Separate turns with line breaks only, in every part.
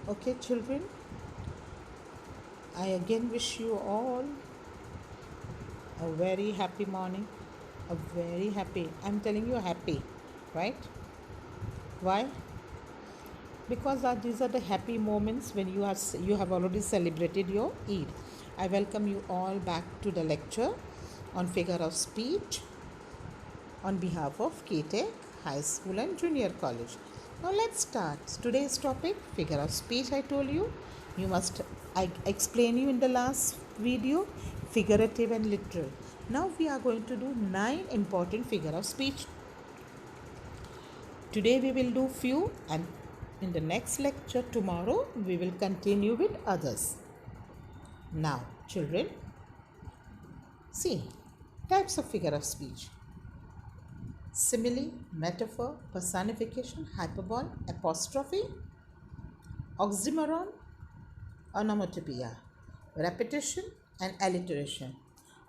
Okay, children, I again wish you all a very happy morning. A very happy, I'm telling you, happy, right? Why? Because these are the happy moments when you have already celebrated your Eid. I welcome you all back to the lecture on figure of speech on behalf of KTech High School and Junior College. Now let's start. Today's topic, figure of speech. I told you, I explained you in the last video, figurative and literal. Now we are going to do 9 important figure of speech. Today we will do few, and in the next lecture tomorrow we will continue with others. Now children, see types of figure of speech: simile, metaphor, personification, hyperbole, apostrophe, oxymoron, onomatopoeia, repetition, and alliteration.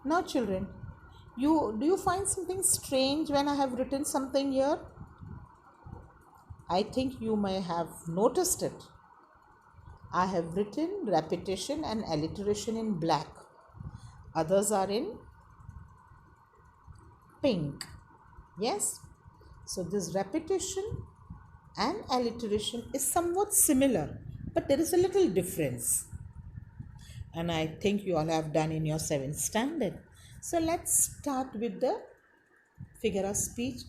Now, children, do you find something strange when I have written something here? I think you may have noticed it. I have written repetition and alliteration in black. Others are in pink. Yes? So this repetition and alliteration is somewhat similar, but there is a little difference. And I think you all have done in your 7th standard. So let's start with the figure of speech.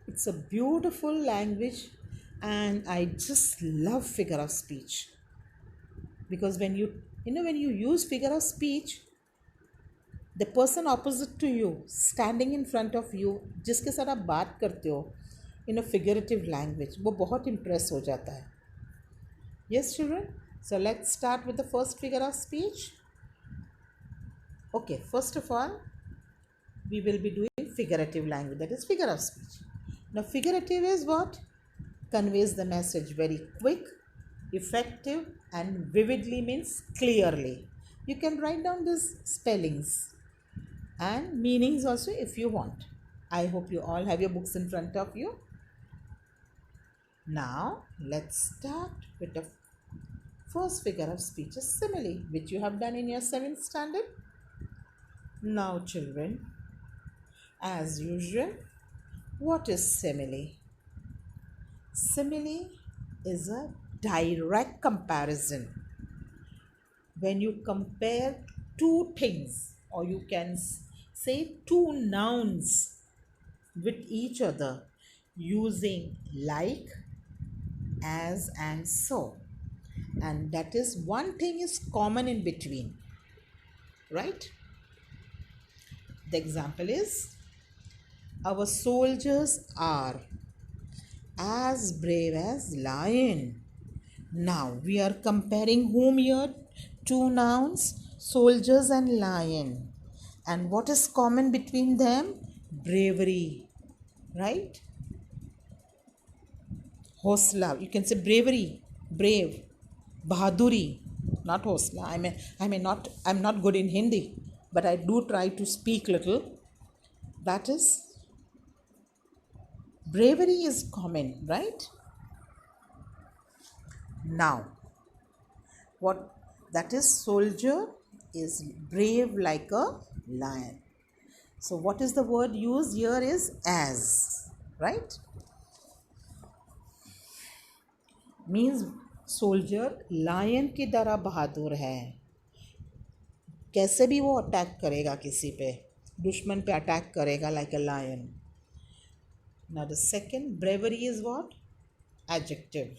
It's a beautiful language and I just love figure of speech. Because when you use figure of speech, the person opposite to you, standing in front of you, जिसके साथ आप बात करते हो in a figurative language, वो बहुत impress हो जाता है. Yes, children? So let's start with the first figure of speech. Okay, first of all, we will be doing figurative language, that is figure of speech. Now, figurative is what? Conveys the message very quick, effective, and vividly means clearly. You can write down these spellings and meanings also if you want. I hope you all have your books in front of you. Now, let's start with the first figure of speech, is simile, which you have done in your 7th standard. Now, children, as usual, what is simile? Simile is a direct comparison. When you compare two things, or you can say two nouns with each other using like, as, and so. And that is one thing is common in between, right? The example is, our soldiers are as brave as lion. Now we are comparing whom here? Two nouns, soldiers and lion. And what is common between them? Bravery, right? Hosla, you can say bravery, brave. Bahaduri, not hosla. I'm not good in Hindi, but I do try to speak little. That is, bravery is common, right? Now, what that is, soldier is brave like a lion. So what is the word used here is as, right? Means soldier lion की तरह बहादुर है. कैसे भी वो attack करेगा किसी पे, दुश्मन पे अटैक करेगा like a lion. Now the second, bravery is what? Adjective.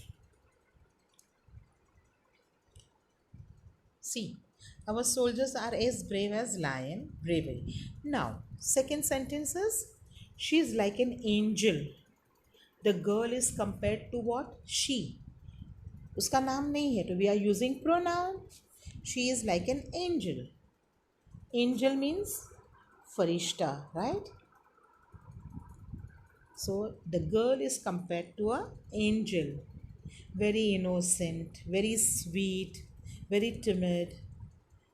See, our soldiers are as brave as lion, bravery. Now, second sentence is, she is like an angel. The girl is compared to what? She. उसका नाम नहीं है, तो we are using pronoun. She is like an angel. Angel means farishta, right? So the girl is compared to an angel. Very innocent, very sweet, very timid.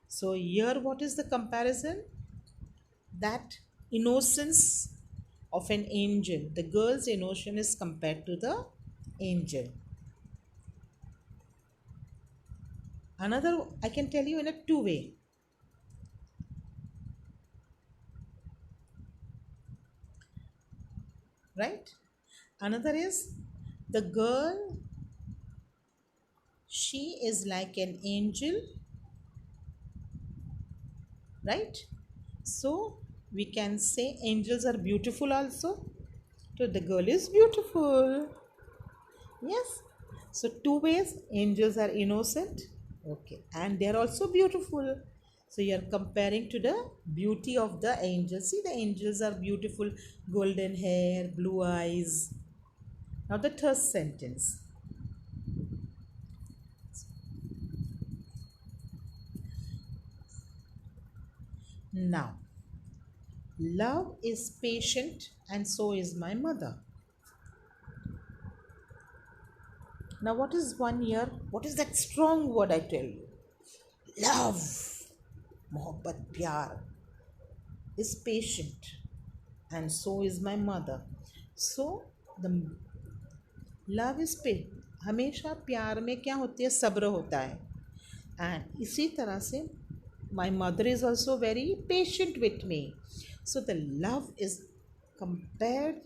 So here what is the comparison? That innocence of an angel. The girl's innocence is compared to the angel. Another, I can tell you in a two-way. Right? Another is the girl, she is like an angel, right? So we can say angels are beautiful also. So the girl is beautiful. Yes. So two ways, angels are innocent. Okay. And they are also beautiful. So you are comparing to the beauty of the angels. See, the angels are beautiful, golden hair, blue eyes. Now the third sentence. Now, love is patient and so is my mother. Now, what is one year? What is that strong word I tell you? Love, mohabbat, pyar is patient and so is my mother. So, the love is patient. हमेशा प्यार में क्या होती है, सब्र होता है. And इसी तरह से my mother is also very patient with me. So the love is compared,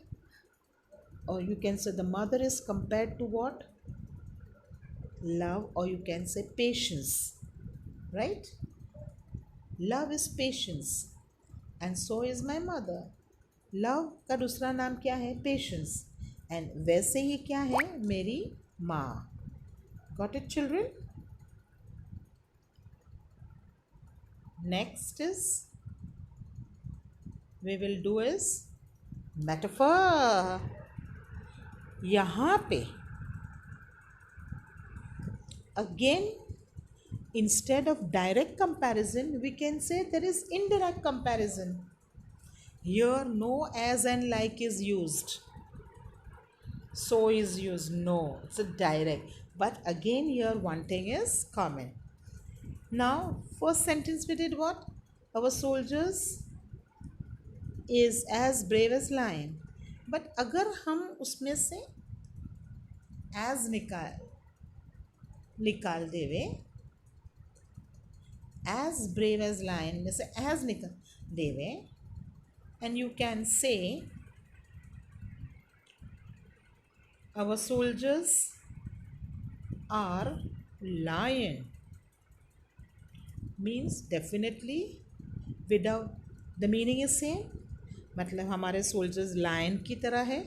or you can say the mother is compared to what? Love, or you can say patience, right? Love is patience and so is my mother. Love का दूसरा नाम क्या है? Patience. And वैसे ही क्या है? मेरी माँ. Got it children? Next is we will do is metaphor. यहाँ पे again, instead of direct comparison, we can say there is indirect comparison. Here no as and like is used, so is used. No, it's a direct. But again, here one thing is common. Now first sentence we did what? Our soldiers is as brave as lion. But अगर हम उसमें से as निकाल देवे, as brave as lion में से as निकाल देवे, and you can say our soldiers are lion, means definitely without the meaning is same. मतलब हमारे soldiers lion की तरह है.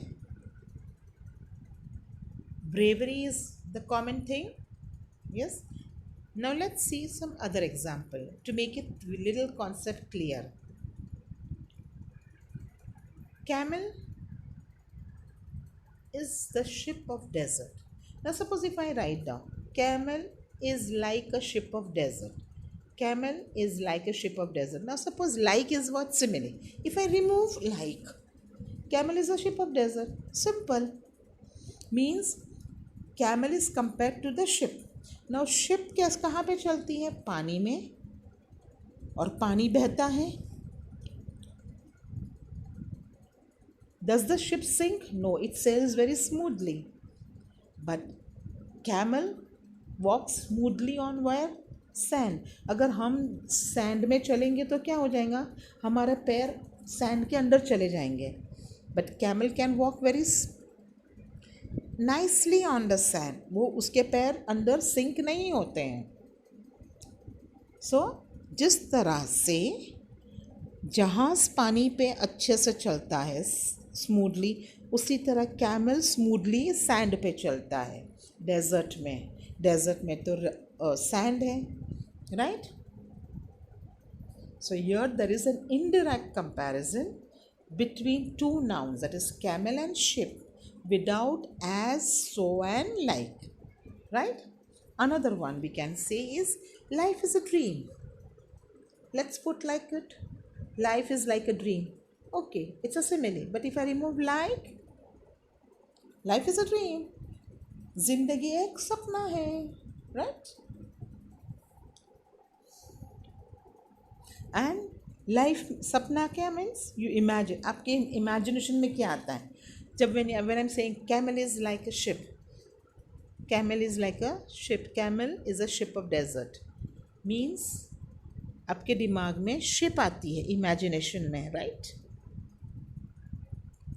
Bravery is the common thing. Yes. Now let's see some other example to make it little concept clear. Camel is the ship of desert. Now suppose if I write down, camel is like a ship of desert. Camel is like a ship of desert. Now suppose like is what? Simile. If I remove like, camel is a ship of desert. Simple. Means camel is compared to the ship. Now ship कहाँ पे चलती है? पानी में, और पानी बहता है. Does the ship sink? No, it sails very smoothly. But camel walks smoothly on where? Sand. अगर हम sand में चलेंगे तो क्या हो जाएगा? हमारे पैर sand के अंदर चले जाएंगे. But camel can walk very nicely on the sand. वो उसके पैर अंदर सिंक नहीं होते हैं. So जिस तरह से जहाज पानी पे अच्छे से चलता है स्मूथली, उसी तरह कैमल स्मूथली सैंड पे चलता है. डेजर्ट में तो सैंड है, right? So here there is an indirect comparison between two nouns, that is camel and ship, without as, so and like, right? Another one we can say is life is a dream. Let's put like it. Life is like a dream. Okay, it's a simile. But if I remove like, life is a dream. जिंदगी एक सपना है, right? And life सपना क्या means? You imagine. आपके imagination में क्या आता है जब when I'm saying camel is like a ship? Camel is like a ship. Camel is a ship of desert. Means आपके दिमाग में शिप आती है इमेजिनेशन में, राइट?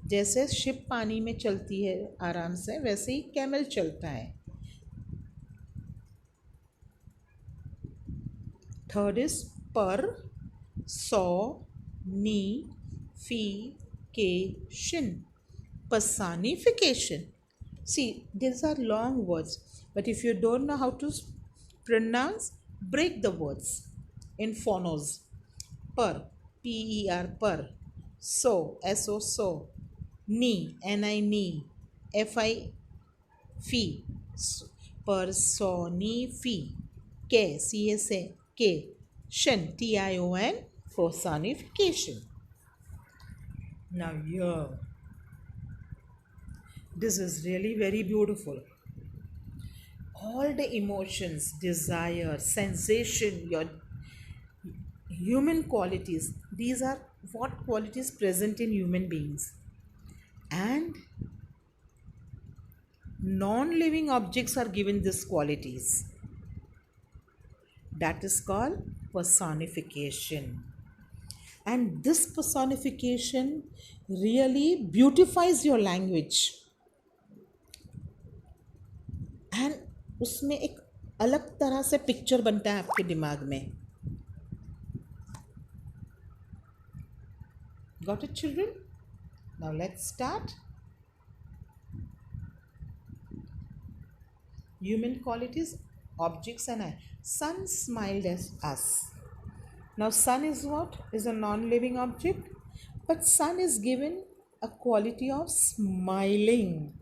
जैसे शिप पानी में चलती है आराम से, वैसे ही कैमल चलता है. थर्ड इज पर personification. Personification. See, these are long words, but if you don't know how to pronounce, break the words in phonos. Per, per, per. So, so, so. Ni, ni, ni. Fi, fi. Personifi. K, K. Shin, tion. Personification. Now here, this is really very beautiful. All the emotions, desire, sensation, your human qualities, these are what qualities present in human beings. And non-living objects are given these qualities. That is called personification. And this personification really beautifies your language. And उसमें एक अलग तरह से picture बनता है आपके दिमाग में. Got it, children? Now let's start. Human qualities, objects, and I. Sun smiled at us. Now sun is what? Is a non-living object, but sun is given a quality of smiling.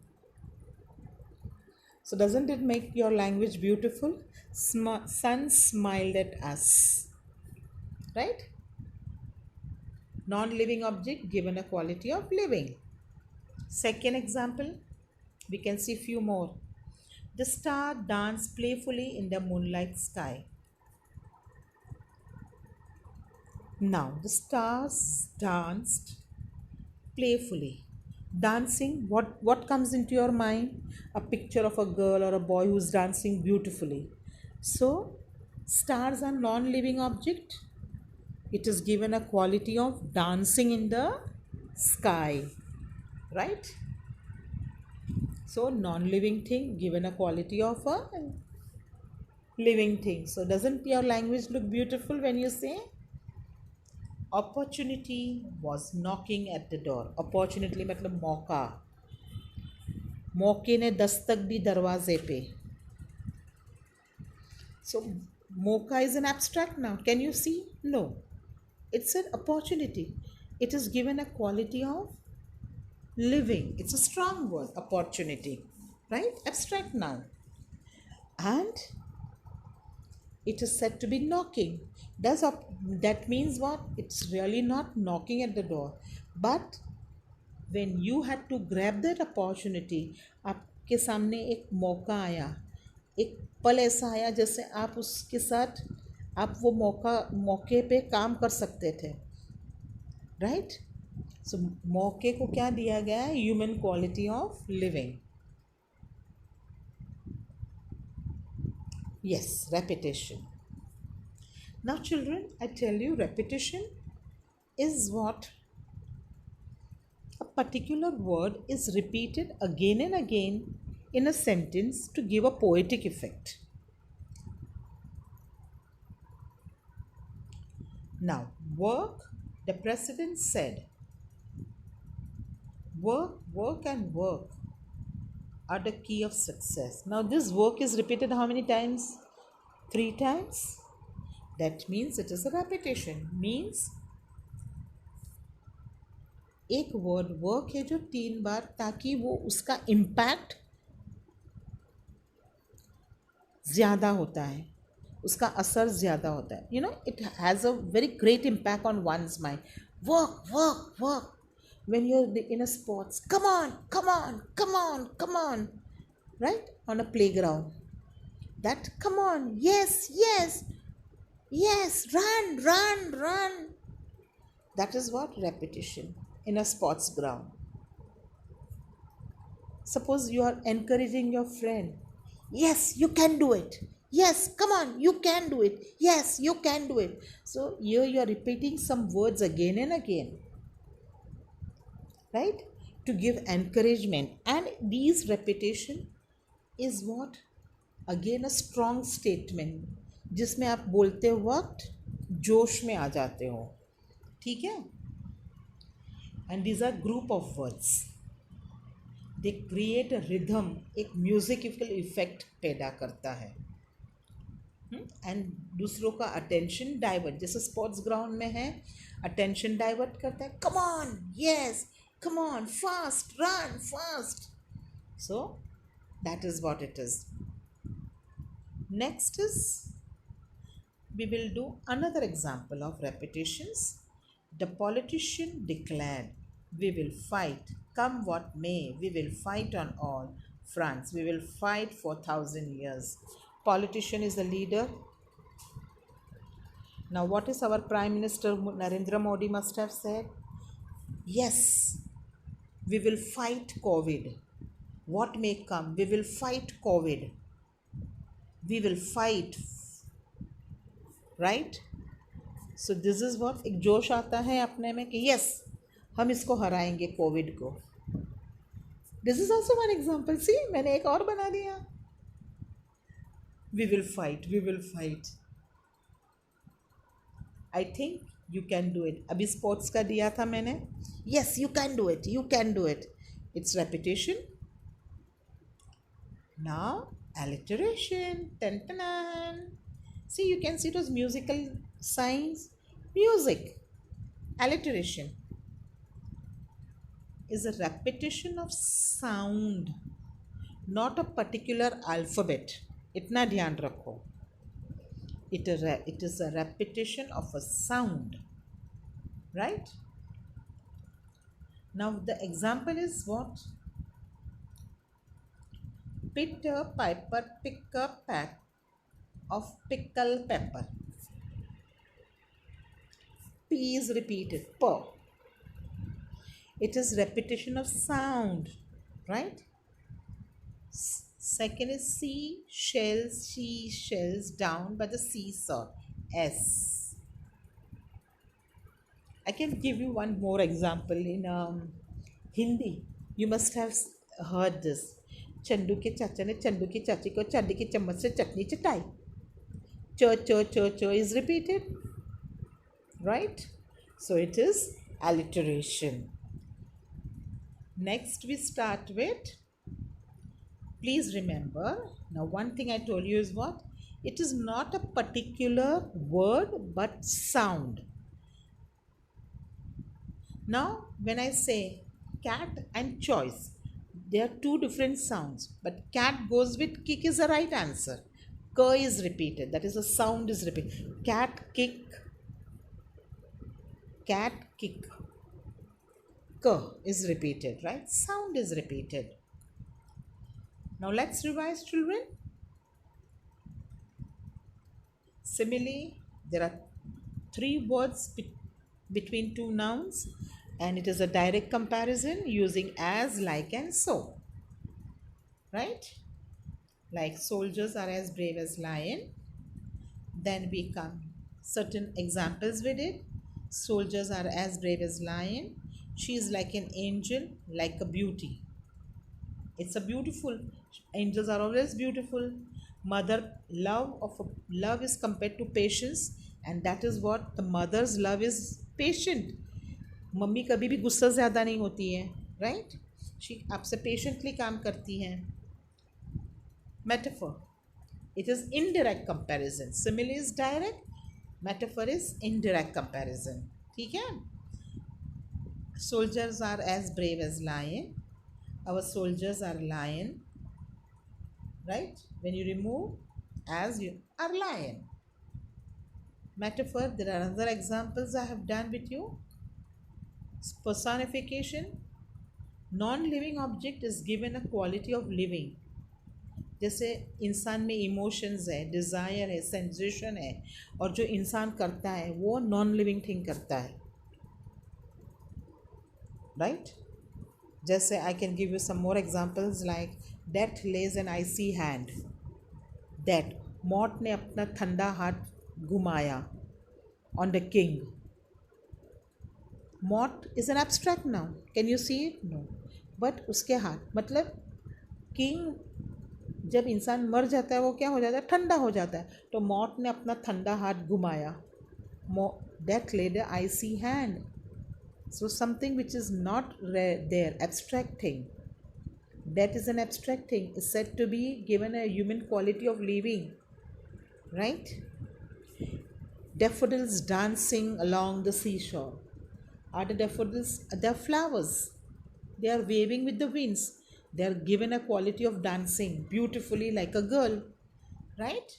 So doesn't it make your language beautiful? Sun smiled at us, right? Non-living object given a quality of living. Second example, we can see few more. The star danced playfully in the moonlight sky. Now the stars danced playfully. Dancing, what comes into your mind? A picture of a girl or a boy who's dancing beautifully. So stars are non-living object. It is given a quality of dancing in the sky, right? So non-living thing given a quality of a living thing. So doesn't your language look beautiful when you say? Opportunity was knocking at the door. Opportunity मतलब मौका. मौके ने दस्तक दी दरवाजे पे. So मौका is an abstract now. Can you see? No. It's an opportunity. It is given a quality of living. It's a strong word, opportunity. Right? Abstract now. And it is said to be knocking. That means what? It's really not knocking at the door. But when you had to grab that opportunity, आपके सामने एक मौका आया, एक पल ऐसा आया जैसे आप उसके साथ आप वो मौके पे काम कर सकते थे, राइट? सो मौके को क्या दिया गया है? Human quality of living. Yes, repetition. Now children, I tell you, repetition is what? A particular word is repeated again and again in a sentence to give a poetic effect. Now, work, the president said. Work, work and work are the key of success. Now this work is repeated how many times? 3 times. That means it is a repetition. Means एक word work है जो 3 बार, ताकि वो उसका impact ज़्यादा होता है, उसका असर ज़्यादा होता है. It has a very great impact on once mind. Work work work. When you're in a sports, come on, come on, come on, come on, right? On a playground, that come on, yes, yes, yes, run, run, run. That is what repetition in a sports ground. Suppose you are encouraging your friend, Yes, you can do it. Yes, come on, you can do it. Yes, you can do it. So here you are repeating some words again and again, right? To give encouragement. And these repetition is what? Again a strong statement जिसमें आप बोलते वक्त जोश में आ जाते हो. ठीक है. And these are group of words. They create a rhythm, एक म्यूजिकल इफेक्ट पैदा करता है. एंड दूसरों का अटेंशन डाइवर्ट, जैसे स्पोर्ट्स ग्राउंड में है, अटेंशन डाइवर्ट करता है. Come on, yes, come on, fast, run fast. So that is what it is. Next is, we will do another example of repetitions. The politician declared, we will fight, come what may, we will fight on all fronts, we will fight for 1,000 years. Politician is the leader. Now what is our Prime Minister Narendra Modi must have said? Yes, we will fight COVID. What may come, we will fight COVID. We will fight, right? So this is what, एक जोश आता है अपने में कि yes, हम इसको हराएंगे कोविड को. This is also one example. See, मैंने एक और बना दिया. We will fight, we will fight. I think you can do it. अभी स्पोर्ट्स का दिया था मैंने. Yes, you can do it, you can do it. It's repetition. Now alliteration. Tan, tan, tan. See, you can see those musical signs. Music. Alliteration is a repetition of sound, not a particular alphabet. इतना ध्यान रखो. It is a repetition of a sound, right? Now the example is what? Peter Piper pick a pack of pickled pepper. P is repeated. P. It is repetition of sound, right? Second is sea shells, she shells down by the seesaw. S. I can give you one more example in Hindi. You must have heard this. Chandu के चाचा ने चंदू की चाची को चांदी की चम्मच से चटनी चटाई. च च च च is repeated, right? So it is alliteration. Next we start with, please remember, now one thing I told you is what? It is not a particular word but sound. Now when I say cat and choice, they are two different sounds, but cat goes with kick is the right answer. K is repeated, that is, the sound is repeated. Cat kick, cat kick. K is repeated, right? Sound is repeated. Now let's revise, children. Simile, there are three words between two nouns, and it is a direct comparison using as, like, and so, right? Like soldiers are as brave as lion. Then we come certain examples with it. Soldiers are as brave as lion. She is like an angel, like a beauty. It's a beautiful. Angels are always beautiful. Mother, love is compared to patience, and that is what the mother's love is, patient. Mummy कभी भी गुस्सा ज़्यादा नहीं होती है, right? She आपसे patiently काम करती हैं. Metaphor, it is indirect comparison. Simile is direct, metaphor is indirect comparison. ठीक है. Soldiers are as brave as lion. Our soldiers are lion, right? When you remove as, you are lion. Metaphor, there are other examples I have done with you. Personification, non-living object is given a quality of living. जैसे इंसान में emotions है, desire है, sensation है, और जो इंसान करता है वो नॉन लिविंग थिंग करता है, राइट? जैसे I can give you some more examples like death lays an icy hand. that मॉट ने अपना ठंडा हाथ घुमाया on the king. मॉट is an abstract noun. Can you see it? No. But उसके हाथ मतलब किंग, जब इंसान मर जाता है वो क्या हो जाता है, ठंडा हो जाता है. तो मॉट ने अपना ठंडा हाथ घुमाया. That laid an icy hand. So something which is not there, abstract thing. That is an abstract thing, is said to be given a human quality of living, right? Daffodils dancing along the seashore. Are the daffodils? They are flowers. They are waving with the winds. They are given a quality of dancing beautifully like a girl, right?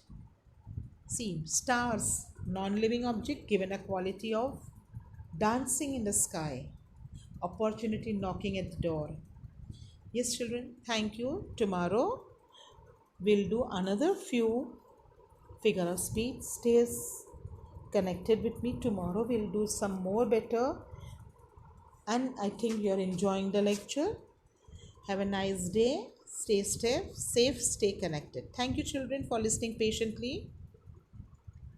See, stars, non-living object given a quality of dancing in the sky. Opportunity knocking at the door. Yes, children, thank you. Tomorrow we'll do another few figure of speech. Stay connected with me. Tomorrow we'll do some more better. And I think you're enjoying the lecture. Have a nice day. Stay safe, stay connected. Thank you, children, for listening patiently.